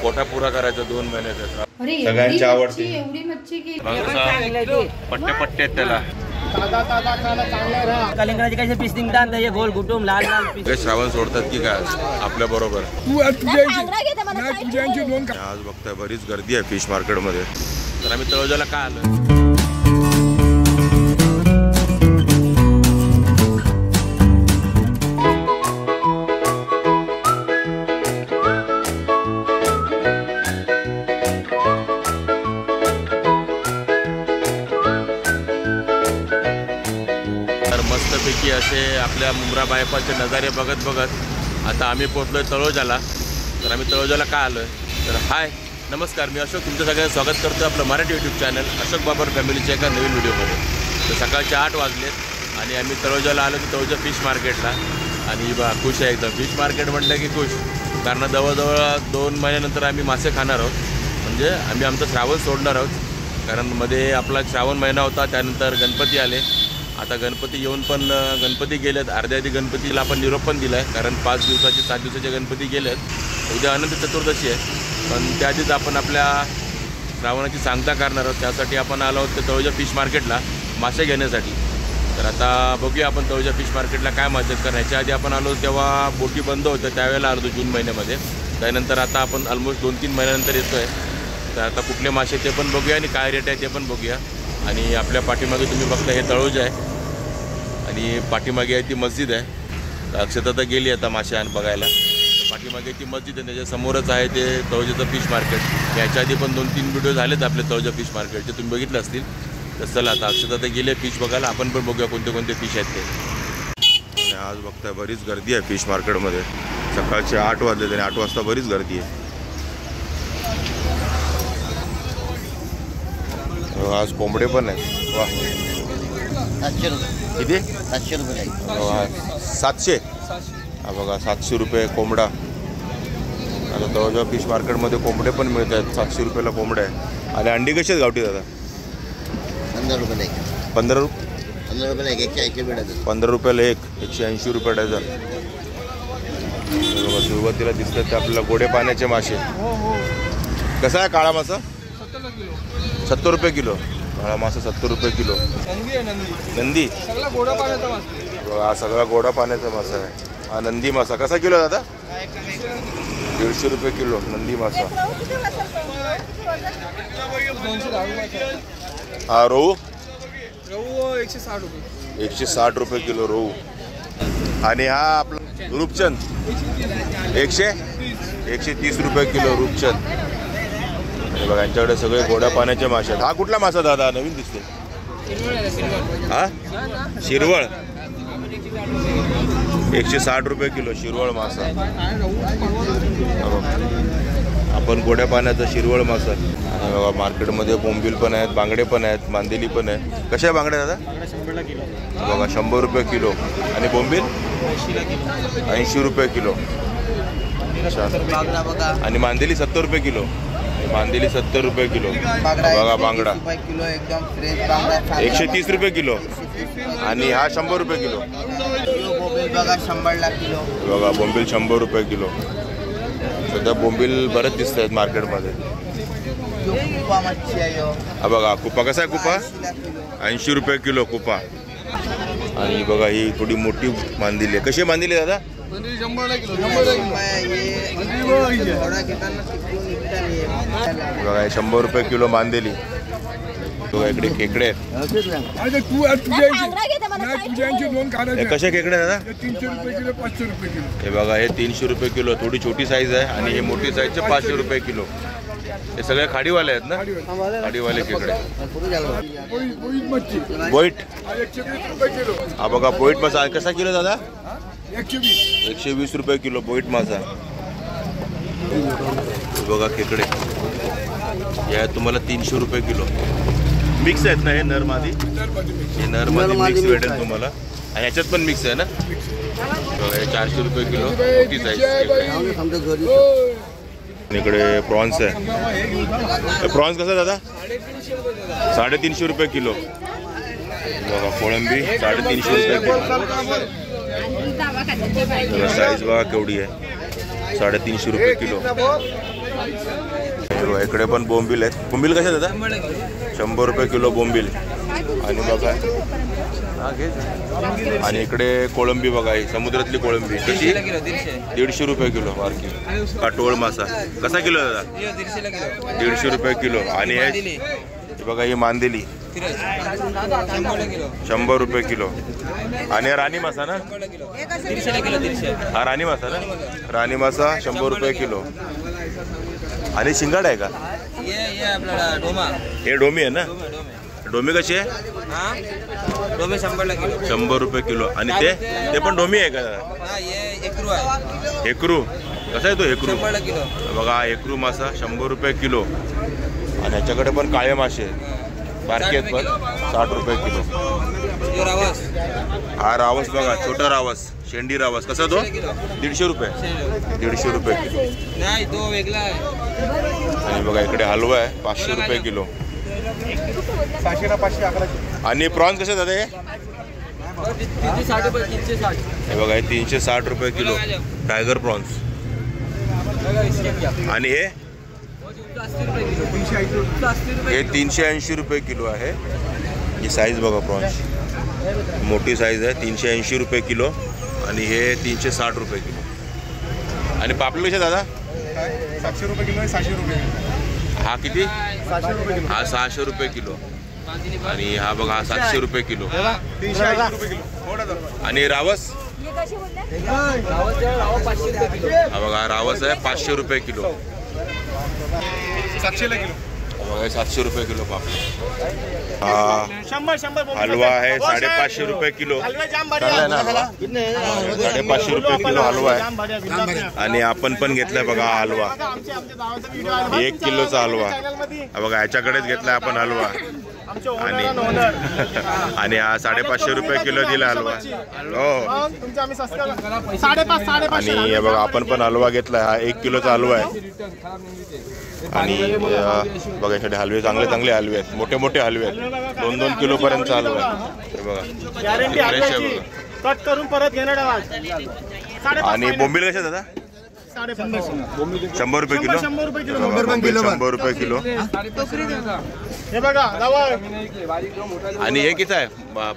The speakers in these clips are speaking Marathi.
कोठा पुरा करायचा 2 महिन्याचा. सगळ्यांची आवडती एवढी मच्छी की पट्टे पट्टे आहेत त्याला. कलिंगडाचे कसे पीस निघतात हे गोल गुटुम लाल लाल पीस. श्रावण सोडतात की काय आपल्या बरोबर. आज बघताय बरीच गर्दी आहे फिश मार्केट मध्ये. तर आम्ही तळोजाला का आलो. मस्तपैकी असे आपल्या मुंब्रा बायपासचे नजारे बघत बघत आता आम्ही पोहोचलोय तळोजाला. तर आम्ही तळोजाला का आलोय तर हाय नमस्कार, मी अशोक तुमचं सगळ्यांचं स्वागत करतो आपलं मराठी यूट्यूब चॅनल अशोक बाबर फॅमिलीच्या एका नवीन व्हिडिओमध्ये. तर सकाळचे 8 वाजलेत आणि आम्ही तळोजाला आलो की तळोजा फिश मार्केटला. आणि खुश आहे एकदम. फिश मार्केट म्हटलं की खुश, कारण जवळजवळ 2 महिन्यानंतर आम्ही मासे खाणार आहोत. म्हणजे आम्ही आमचं श्रावण सोडणार आहोत. कारण मध्ये आपला श्रावण महिना होता, त्यानंतर गणपती आले. आता गणपती येऊन पण गणपती गेलेत. अर्ध्या गणपतीला आपण निरोप पण दिला आहे, कारण 5 दिवसाचे 7 दिवसाचे गणपती गेलेत. उद्या अनंत चतुर्दशी आहे, पण त्याआधीच आपण आपल्या श्रावणाची सांगता करणार आहोत. त्यासाठी आपण आलो आहोत तळोजा फिश मार्केटला मासे घेण्यासाठी. तर आता बघूया आपण तळोजा फिश मार्केटला काय मदत करणार. याच्या आधी आपण आलो तेव्हा बोटी बंद होत्या, त्यावेळेला आलो जून महिन्यामध्ये. त्यानंतर आता आपण ऑलमोस्ट 2-3 महिन्यानंतर येतो आहे. तर आता कुठले मासे ते पण बघूया आणि काय रेट आहे ते पण बघूया. आणि आपल्या पाठीमागे तुम्ही बघता हे तळोजा आहे आणि पाठीमागे आहे ती मस्जिद आहे. तर अक्षता तर गेली आता मासे आण बघायला. पाठीमागे ती मस्जिद आहे, त्याच्यासमोरच आहे ते तळोजाचं फिश मार्केट. याच्या आधी पण 2-3 व्हिडिओ झालेत आपले तळोजा फिश मार्केटचे, तुम्ही बघितले असतील. तर चला आता अक्षता तर गेले फिश बघायला, आपण पण बघूया कोणते कोणते फिश आहेत ते. आणि आज बघताय बरीच गर्दी आहे फिश मार्केटमध्ये. सकाळचे 8 वाजले आणि 8 वाजता बरीच गर्दी आहे. आज कोंबडे पण आहेत. वा 700 रुपये किती? 700 रुपये. 700. हा बघा 700 रुपये कोंबडा. आता तळोजा फिश मार्केटमध्ये कोंबडे पण मिळत आहेत. 700 रुपयाला कोंबडा आहे. आणि अंडी कशी आहेत गावठी दादा? 15 रुपये. 15 रुपये 15 रुपये 180 रुपये डझन. 15 रुपयाला 180 रुपये डझन. बघा सुरुवातीला दिसतात ते आपल्याला गोडे पाण्याचे मासे. कसा आहे काळा मासा? 70 रुपये किलो. काळा मासा 70 रुपये किलो. नंदी हा सगळा गोडा पाण्याचा मासा आहे. हा नंदी मासा कसा किलो दादा? 150 रुपये किलो नंदी मासा. हा रोहू 160 रुपये. 160 रुपये किलो रोहू. आणि हा आपला रूपचंद 130 रुपये किलो रूपचंद. बघा यांच्याकडे सगळे गोड्या पाण्याचे मासे आहेत. हा कुठला मासा दादा नवीन दिसते? हा शिरवळ 160 रुपये किलो शिरवळ मासा. आपण गोड्या पाण्याचा शिरवळ मासा. बघा मार्केटमध्ये बोंबील पण आहेत, बांगडे पण आहेत, मांदेली पण आहे. कशा आहे बांगड्या दादा? बघा 100 रुपये किलो. आणि बोंबील 80 रुपये किलो. आणि मांदेली 70 रुपये किलो. मांदेली 70 रुपये किलो. बघा बांगडा 130 रुपये किलो. आणि हा 100 रुपये किलो. बघा बोंबील 100 रुपये किलो. सध्या बोंबील बरेच दिसत आहेत मार्केटमध्ये. हा बघा कुपा कसा आहे? कुपा 80 रुपये किलो कुपा. आणि बघा ही थोडी मोठी मांदेली आहे. कशी मांदेली दादा? 100 रुपये किलो मांदेली. इकडे खेकडे आहेत. कसे खेकडे दादा? 300 रुपये किलो 500 रुपये किलो. हे बघा हे 300 रुपये किलो. थोडी छोटी साईज आहे आणि हे मोठी साईजचे 500 रुपये किलो. हे सगळे खाडीवाले आहेत ना? खाडीवाले खेकडे. बोईट हा बघा बोईट मासा कसा किलो दादा? 120 रुपये किलो बोईट मासा. बघा खेकडे या तुम्हाला 300 रुपये किलो. मिक्स आहेत ना हे नर मादी? हे नर मादी मिक्स भेटेल तुम्हाला. आणि ह्याच्यात पण मिक्स आहे ना? बघा हे 400 रुपये किलो मोठी साईज. इकडे प्रॉन्स आहे. प्रॉन्स कसा दादा? 350 रुपये किलो. बघा कोळंबी 350 रुपये किलो. साईज बघा केवढी आहे. 350 रुपये किलो. इकडे पण बोंबील आहेत. बोंबील कशा दादा? 100 रुपये किलो बोंबील. आणि बघा आणि इकडे कोळंबी बघा, ही समुद्रातली कोळंबी कशी? 150 रुपये किलो. बारकी काटोळ मासा कसा किलो दादा? 150 रुपये किलो. आणि हे बघा ही मांदेली 100 रुपये किलो. आणि राणी मासा ना? हा राणी मासा ना? राणी मासा 100 रुपये किलो. आणि शिंगाड आहे का? हे डोमी आहे ना? डोमी कशी आहे? 100 रुपये किलो. आणि ते पण डोमी आहे का? हेकरू कसा आहे तो? हेकरू बघा, हेकरू मासा 100 रुपये किलो. आणि ह्याच्याकडे पण काळे मासे बारके आहेत पण 60 रुपये किलो. हा रावस बघा, छोटा रावस, शेंडी रावस कसा तो? 150 रुपये. 150 रुपये किलो. आणि बघा इकडे हलवा आहे 500 रुपये किलो. आणि प्रॉन्स कसे दादा? हे बघा हे 360 रुपये किलो टायगर प्रॉन्स. आणि हे 380 रुपये किलो आहे. ही साईज बघा, प्रॉन्स मोठी साईज आहे. 380 रुपये किलो. आणि हे 360 रुपये किलो. आणि पापलेट कसे दादा? 700 रुपये किलो आहे. 600 रुपये. हा किती? 600 रुपये किलो. हा 600 रुपये किलो. आणि हा बघा हा 700 रुपये किलो. 380 रुपये किलो. आणि रावस हा बघा, रावस आहे 500 रुपये किलो. 700 किलो. बघा 700 रुपये किलो पापलेट. हा हलवा आहे 550 रुपये किलो. चांगला आहे ना हलवा? 550 रुपये किलो हलवा आहे. आणि आपण पण घेतलाय बघा हा हलवा, 1 किलोचा हलवा. बघा ह्याच्याकडेच घेतलाय आपण हलवा. आणि हा 550 रुपये किलो दिला हलवा. हो. आणि हे बघा आपण पण हलवा घेतलाय, हा 1 किलोचा हलवा आहे. आणि बघा यासाठी हलवे चांगले चांगले हलवे आहेत, मोठे मोठे हलवे आहेत. 2-2 किलो पर्यंतचा हलवा आहे. हे बघा फ्रेश आहे बघा. कट करून परत घेणार. आणि बोंबील कशा दादा? 100 रुपये किलो. 100 रुपये किलो. हे बघा. आणि हे किती आहे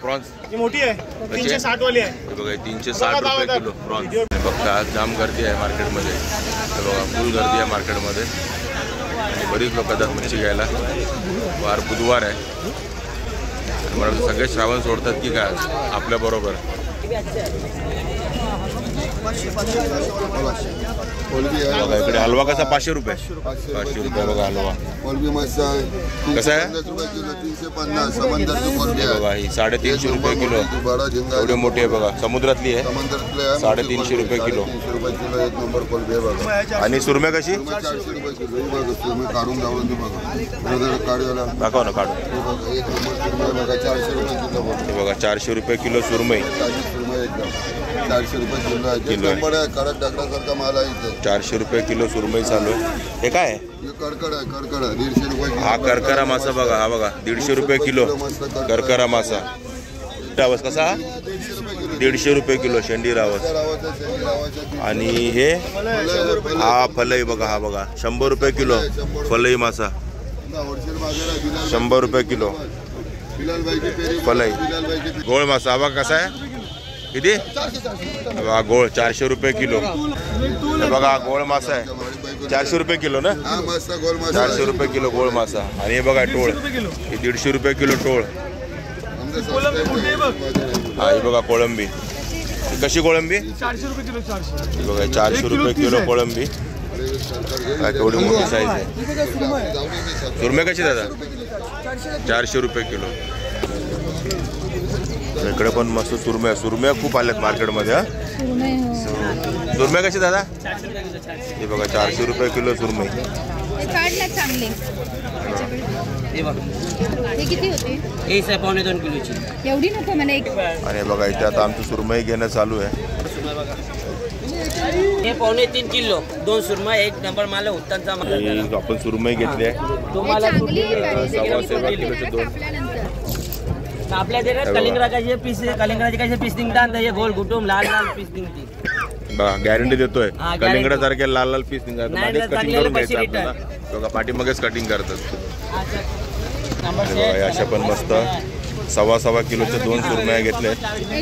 प्रॉन्स? मोठी आहे 360 वाली आहे. हे बघा 360 रुपये किलो प्रॉन्स. फक्त आज जाम गर्दी आहे मार्केटमध्ये. हे बघा फुल गर्दी आहे मार्केटमध्ये. आणि बरीच लोक जातात मच्छी घ्यायला. वार बुधवार आहे. मला सगळे श्रावण सोडतात की काय आपल्याबरोबर. बघा इकडे हलवा कसा? 500 रुपये. 500 रुपये बघा हलवा. कसा आहे? बघा ही 350 रुपये किलो. एवढी मोठी आहे बघा, समुद्रातली आहे. 350 रुपये किलो. आणि सुरम्या कशी? दाखव ना काढून. बघा 400 रुपये किलो सुरमई. 400 रुपये किलो आहे. कडक दगडासारखा माल आहे इथे. 400 रुपये किलो सुरमई चालू आहे. हे काय आहे? करकड आहे. करकड 150 रुपये किलो. हा करकरा मासा बघा. हा बघा 150 रुपये किलो करकरा मासा. रावस कसा? 150 रुपये किलो शेंडी रावस. आणि हे हा फलई बघा. हा बघा 100 रुपये किलो फलई मासा. 100 रुपये किलो फलई. गोळ मासा हा बघा कसा आहे? किती? बघा गोळ 400 रुपये किलो. बघा गोळ मासा आहे 400 रुपये किलो ना? 400 रुपये किलो गोळ मासा. आणि हे बघा टोळ, हे 150 रुपये किलो टोळ. हा ही बघा कोळंबी. कशी कोळंबी? 400 रुपये किलो. 400 बघा 400 रुपये किलो कोळंबी. काय केवढी मोठी साईज आहे. सुरमे कशी दादा? 400 रुपये किलो. इकडे पण मस्त सुरम्या. सुरम्या खूप आल्यात मार्केटमध्ये. हा सुरम्या कशी दादा? हे बघा 400 रुपये किलो सुरमई. चांगले हे किती होते? 1.25 किलोची. एवढी नको मला एक. आणि बघा इथे आता आमचं सुरमई घेणं चालू आहे. हे 2.25 किलो 2 सुरमा. 1 नंबर माल आहे, उत्तमचा माल आहे. आपण सुरमई घेतली आहे. तुम्हाला चांगली आहे. किलोचे 2. आपल्या देणार कलिंगडाचे पीस. कलिंगडाचे कसे पीस निघतात? हे गोल घुटूम लाल लाल पीस निघते. बघा गॅरंटी देतोय हा, कलिंगडासारखे लाल लाल पीस निघतात नाही, आधीच नाही, कटिंग चांगले करून पैसे घ्यायचं आपल्याला बघा पाठीमागेच कटिंग करतात आणि बघा हे अशा पण मस्त 1.25 किलोचे 2 सुरमया घेतले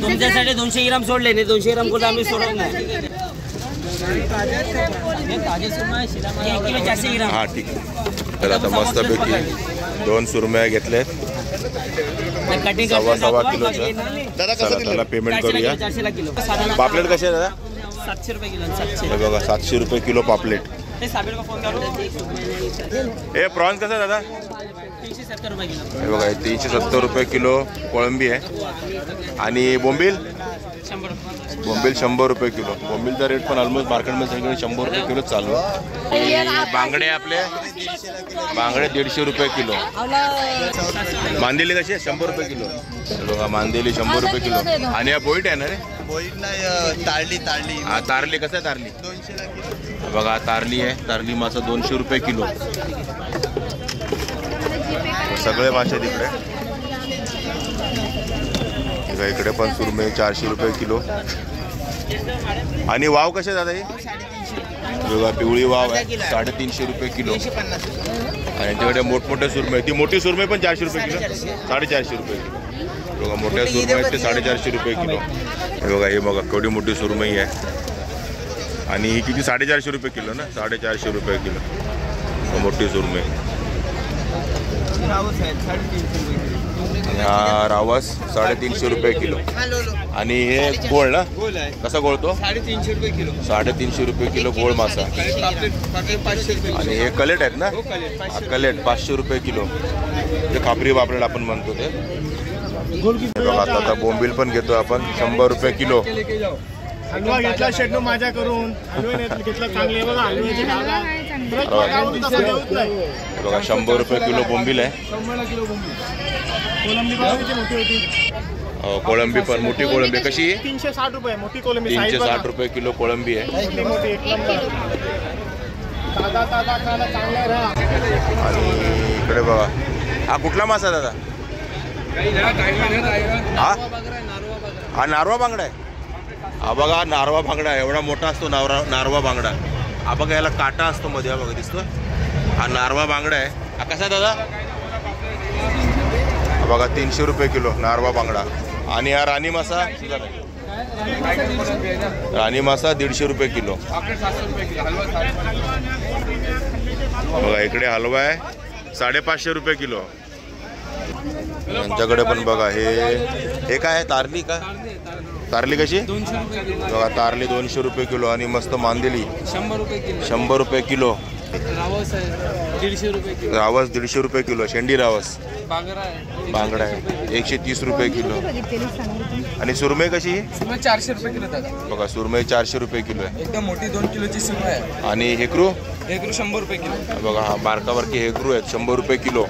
तुमच्यासाठी 200 ग्राम सोडले नाही 200 ग्राम कुठे आम्ही सोडत नाही 1 किलो 400 ग्राम हा ठीक आहे तर आता मस्तपैकी 2 सुरमया घेतलेत कटिंग 1.25 किलोचं दादा चला त्याला पेमेंट करूया 400 किलो पापलेट कसे आहे दादा 700 रुपये किलो 700 हे बघा 700 रुपये किलो पापलेट ते साबीर को फोन करू हे प्रॉन्स कसं आहे दादा 370 रुपये किलो हे बघा हे 370 रुपये किलो कोळंबी आहे आणि बोंबील 100 रुपये किलो बोंबीलचा रेट पण ऑलमोस्ट मार्केटमध्ये सगळीकडे 100 रुपये किलो चालू आहे आणि बांगडे आपले बांगडे 150 रुपये किलो मांदेली कशी आहे 100 रुपये किलो हे बघा मांदेली 100 रुपये किलो आणि हा बोईट आहे ना रे तारली हा तारली कसं आहे तारली 200 किलो बघा तारली आहे तारली मासा 200 रुपये किलो सगळे मासे तिकडे बघा इकडे पण सुरमई 400 रुपये किलो आणि वाव कसे दादा ही बघा पिवळी वाव आहे 350 रुपये किलो आणि यांच्याकडे मोठमोठे सुरमई ती मोठी सुरमई पण 400 रुपये किलो 450 रुपये किलो बघा मोठ्या सुरमई आहेत ते 450 रुपये किलो हे बघा हे बघा केवढी मोठी सुरमई आहे आणि ही किती 450 रुपये किलो ना 450 रुपये किलो मोठी सुरमई हा रावस 350 रुपये किलो आणि हे गोळ ना कसा गोळ तो 350 रुपये किलो 350 रुपये किलो गोळ मासा आणि हे कलेट आहेत ना हा कलेट 500 रुपये किलो ते खापरी पापलेट आपण म्हणतो ते बघा आता बोंबील पण घेतो आपण 100 रुपये किलो हलवा घेतला शेटनो माझ्या करून हलवे घेतला चांगले बघा हलव्याची बघा 100 रुपये किलो बोंबील आहे कोलंबी बघा मोठी होती कोळंबी पण मोठी कोळंबी कशी 360 रुपये मोठी कोलंबी 360 रुपये किलो कोळंबी आहे मोठी मोठी एक नंबर ताजा ताजा खायला चांगला राहा आणि इकडे बघा हा कुठला मासा दादा हा नारवा बांगडा आहे हा बघा नारवा बांगडा एवढा मोठा असतो नारवा बांगडा हा बघा याला काटा असतो मध्ये हा बघा दिसतो हा नारवा बांगडा आहे हा कसा दादा हा बघा 300 रुपये किलो नारवा बांगडा आणि हा राणी मासा राणी मासा 150 रुपये किलो बघा इकडे हलवा आहे 550 रुपये किलो यांच्याकडे पण बघा हे काय आहे तारली का तारली कशी बघा तारली 200 रुपये किलो आणि मस्त मांदेली 100 रुपये किलो रावस आहे 150 रुपये किलो रावस 150 रुपये किलो शेंडी रावस बांगडा आहे 130 रुपये किलो आणि सुरमई कशी 400 रुपये किलो बघा सुरमई 400 रुपये किलो आहे एकदम मोठी 2 किलोची सुरमई आहे आणि हेकरू 100 रुपये किलो बघा हा बारकाबारकी हेकरू आहेत 100 रुपये किलो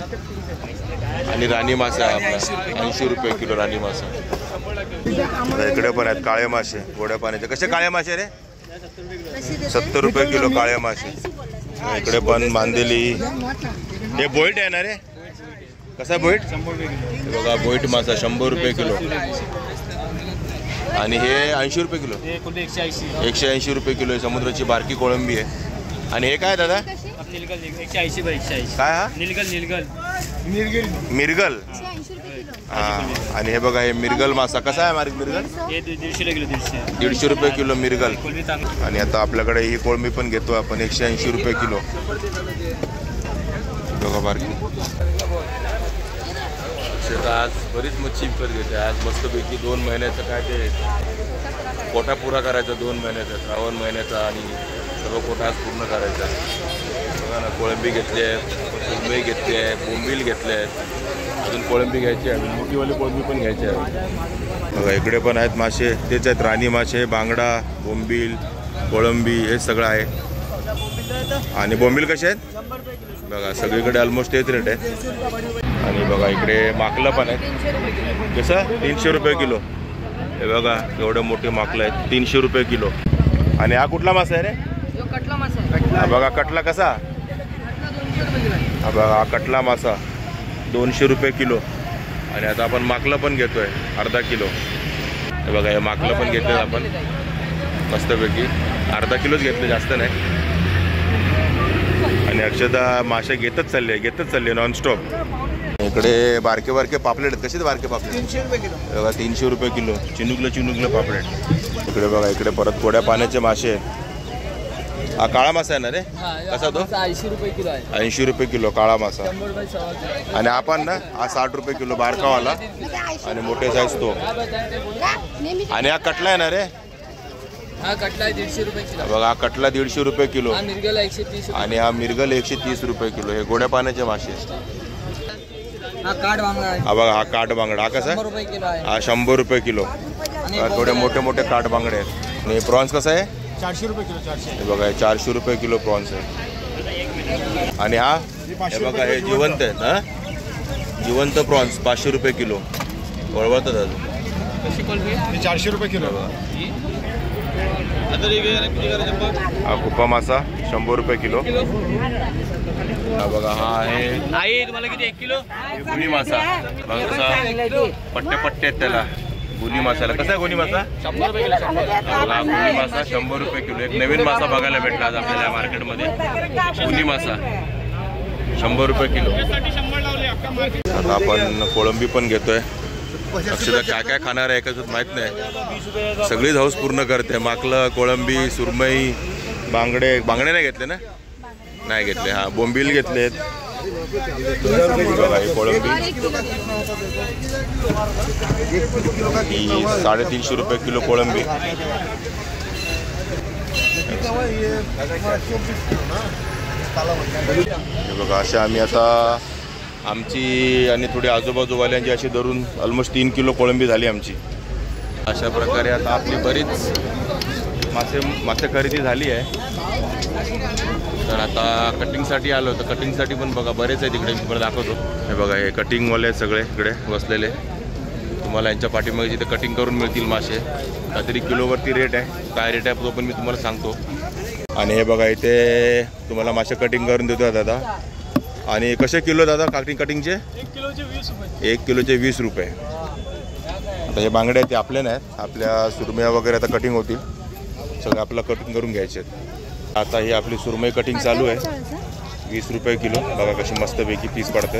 आणि राणी मासा आहे आपला 80 रुपये किलो राणी मासा इकडे पण आहेत काळे मासे गोड्या पाण्याचे कसे काळे मासे रे 70 रुपये किलो काळे मासे इकडे पण मांदेली हे बोईट आहे ना रे कसा बोईट बघा बोईट मासा 100 रुपये किलो आणि हे 80 रुपये किलो 180 रुपये किलो आहे समुद्राची बारकी कोळंबी आहे आणि हे काय दादा निलगल 180 बाय 180 काय हा मिरगल हा आणि हे बघा हे मिरगल मासा कसा आहे मिरगल हे 150 किलो 150 रुपये किलो मिरगल आणि आता आपल्याकडे ही कोळंबी पण घेतो आपण 180 रुपये किलो बघा बारकी आज बरीच मच्छी विकत घेते आज मस्तपैकी 2 महिन्याचं काय ते कोटा पुरा करायचा 2 महिन्याचा श्रावण महिन्याचा आणि सर्व कोटा आज पूर्ण करायचा बघा ना कोळंबी घेतली आहे सुरमई घेतली आहे बोंबील घेतले आहेत अजून कोळंबी घ्यायची आहे मोठीवाली कोळंबी पण घ्यायची आहे बघा इकडे पण आहेत मासे तेच आहेत राणी मासे बांगडा बोंबील कोळंबी हे सगळं आहे आणि बोंबील कसे आहेत बघा सगळीकडे ऑलमोस्ट तेच रेट आहे आणि बघा इकडे माकलं पण आहेत कसं 300 रुपये किलो हे बघा एवढे मोठे माकलं आहेत 300 रुपये किलो आणि हा कुठला मासा आहे रे हा बघा कटला कसा हा बघा हा कटला मासा 200 रुपये किलो आणि आता आपण माकलं पण घेतोय अर्धा किलो हे बघा हे माकलं पण घेतोय आपण मस्तपैकी अर्धा किलोच घेतले, जास्त नाही. आणि अक्षदा मासे घेतच चालले नॉनस्टॉप. इकडे बारके बारके पापलेट आहेत. कसे बारके पापलेट? 300 रुपये किलो. बघा 300 रुपये किलो. चिनुकलं पापलेट. इकडे बघा, इकडे परत कोड्या पाण्याचे मासे आहेत. हा काळा मासा आहे ना रे? कसा तो? 80 रुपये किलो आहे. 80 रुपये किलो काळा मासा. 100 रुपये सवा किलो. आणि आपण ना हा 60 रुपये किलो बारकावाला आणि मोठे साईज तो. आणि हा कटला आहे ना रे? हा कटला आहे 150 रुपये किलो. बघा हा कटला 150 रुपये किलो हा मिरगला 130 रुपये. आणि हा मिरगल 130 रुपये किलो. हे गोड्या पाण्याचे मासे. हा काठ बांगडा आहे. हा बघा हा काठ बांगडा. हा कसा 100 आहे? रुपये किलो आहे. हा 100 रुपये किलो. थोडे मोठे मोठे काठ बांगडे आहेत. आणि प्रॉन्स कसा आहे? 400 रुपये किलो. 400. हे बघा 400 रुपये किलो प्रॉन्स आहे. आणि हा हे बघा हे जिवंत आहेत. हा जिवंत प्रॉन्स 500 रुपये किलो. वळवतात अजून. 400 रुपये किलो. हा कुपा मासा 100 रुपये किलो. हा बघा हा आहे आई तुम्हाला किती 1 किलो? गुनी मासा. बघा कसा पट्टे आहेत त्याला. गुनी मासाला कसा आहे गुनी मासा? 100 रुपये किलो. बघा गुनी मासा 100 रुपये किलो. एक नवीन मासा बघायला भेटला आज आपल्याला या मार्केटमध्ये. गुनी मासा 100 रुपये किलो. आता आपण कोळंबी पण घेतोय. अक्षदा काय काय खाणार आहे कसं माहित नाही. सगळीच हाऊस पूर्ण करते. माकलं, कोळंबी, सुरमई, बांगडे नाही घेतले ना? नाही घेतले. हा बोंबील घेतलेत. बघा ही कोळंबी ही 350 रुपये किलो कोळंबी. हे बघा असे आम्ही आता आमची आणि थोडी आजूबाजूवाल्यांची अशी धरून ऑलमोस्ट 3 किलो कोळंबी झाली आमची. अशा प्रकारे आता आपली बरीच मासे खरेदी झाली आहे. तर आता कटिंगसाठी आलो. तर कटिंगसाठी पण बघा बरेच आहे तिकडे. मी तुम्हाला दाखवतो. हे बघा हे कटिंगवाले आहेत सगळे इकडे बसलेले. तुम्हाला यांच्या पाठीमागे जिथे कटिंग करून मिळतील मासे. काहीतरी किलोवरती रेट आहे. काय रेट आहे तो पण मी तुम्हाला सांगतो. आणि हे बघा इथे तुम्हाला मासे कटिंग करून देतो दादा. आणि कसे किलो दादा कटिंगचे? 1 किलोचे 20 रुपये. आता हे बांगडे आहेत ते आपले नाहीत. आपल्या सुरमया वगैरे आता कटिंग होतील. सगळं आपलं कटिंग करून घ्यायचे आहेत. आता ही आपली सुरमई कटिंग चालू आहे. 20 रुपये किलो. बघा कशी मस्तपैकी पीस पडते.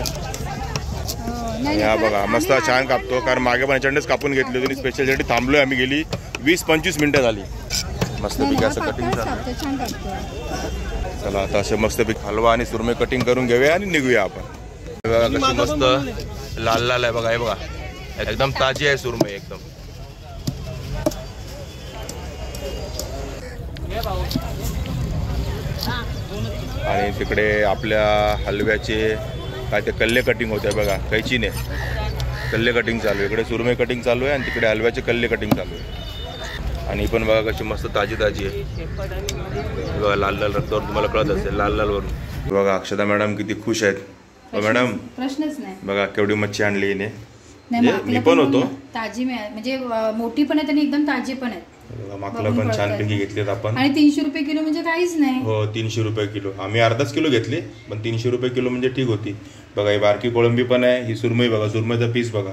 आणि हा बघा मस्त छान कापतो. कारण मागे पण याच्याकडेच कापून घेतली होती. स्पेशलसाठी थांबलोय आम्ही. गेली 20-25 मिनटं झाली. मस्तपैकी असं कटिंग झालं. चला आता असे मस्तपैकी हलवा आणि सुरमई कटिंग करून घेऊया आणि निघूया आपण. बघा कशी मस्त लाल लाल आहे. बघा हे बघा एकदम ताजी आहे सुरमई एकदम. आणि तिकडे आपल्या हलव्याचे काय ते कल्ले कटिंग होते बघा. कैचीने कल्ले कटिंग चालू आहे. इकडे सुरमई कटिंग चालू आहे आणि तिकडे हलव्याचे कल्ले कटिंग चालू आहे. आणि पण बघा कशी मस्त ताजी आहे. बघा लाल लाल रक्तावर तुम्हाला कळत असेल. लाल लाल वरून बघा अक्षदा मॅडम किती खुश आहेत. मॅडम प्रश्नच नाही. बघा केवढी मच्छी आणली हिने. नाही, मी पण होतो. ताजी म्हणजे मोठी पण आहेत आणि एकदम ताजी पण आहेत. माकला पण छानपैकी घेतलेत आपण. आणि 300 रुपये किलो म्हणजे काहीच नाही. हो 300 रुपये किलो. आम्ही अर्धाच किलो घेतली पण 300 रुपये किलो म्हणजे ठीक होती. बघा ही बारकी कोळंबी पण आहे. ही सुरमई बघा. सुरमईचा पीस बघा.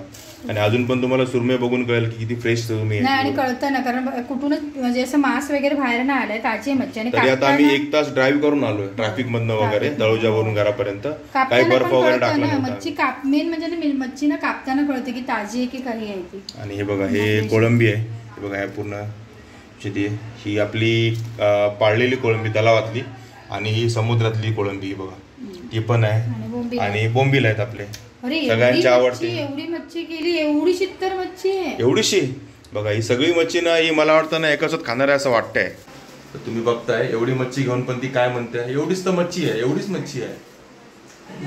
आणि अजून पण तुम्हाला सुरमई बघून कळेल की किती फ्रेश सुरमई नाही. आहे. आणि कळतं ना कारण कुठूनच म्हणजे असं मांस वगैरे बाहेर नाही आलंय. ताजी मच्छी. आणि तरी आता आम्ही 1 तास ड्राईव्ह करून आलोय ट्रॅफिक मधनं वगैरे तळोजावरून घरापर्यंत. काही बर्फ वगैरे टाकला मच्छी मेन म्हणजे मच्छी ना कापताना कळते की ताजी आहे की काही आहे ती. आणि हे बघा हे कोळंबी आहे. हे बघा हे पूर्ण ही आपली पाळलेली कोळंबी तलावातली. आणि ही समुद्रातली कोळंबी बघा ती पण आहे. आणि बोंबील आहेत आपले. सगळ्यांची आवडते. एवढी मच्छी केली. एवढीशी तर मच्छी आहे. एवढीशी बघा ही सगळी मच्छी ना ही मला वाटतं ना एकाच खाणार आहे असं वाटतंय. तर तुम्ही बघताय एवढी मच्छी घेऊन पण ती काय म्हणते एवढीच तर मच्छी आहे. एवढीच मच्छी आहे.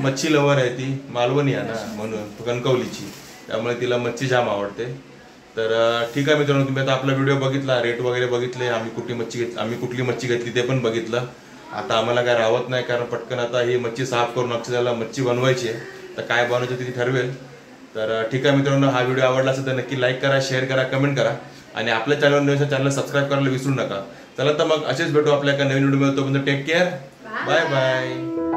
मच्छी लवर आहे ती. मालवणी आहे ना म्हणून कणकवलीची. त्यामुळे तिला मच्छी जाम आवडते. तर ठीक आहे मित्रांनो तुम्ही आता आपला व्हिडिओ बघितला. रेट वगैरे बघितले. आम्ही कुठली मच्छी घेतली ते पण बघितलं. आता आम्हाला काय राहत नाही कारण पटकन आता ही मच्छी साफ करून अक्षदाला मच्छी बनवायची आहे. तर काय बनवायची ती ठरवेल. तर ठीक आहे मित्रांनो हा व्हिडिओ आवडला असेल तर नक्की लाईक करा, शेअर करा, कमेंट करा. आणि आपल्या चॅनल सबस्क्राईब करायला विसरू नका. चला तर मग असेच भेटू आपल्या एका नवीन व्हिडिओ मध्ये. तोपर्यंत टेक केअर. Bye bye.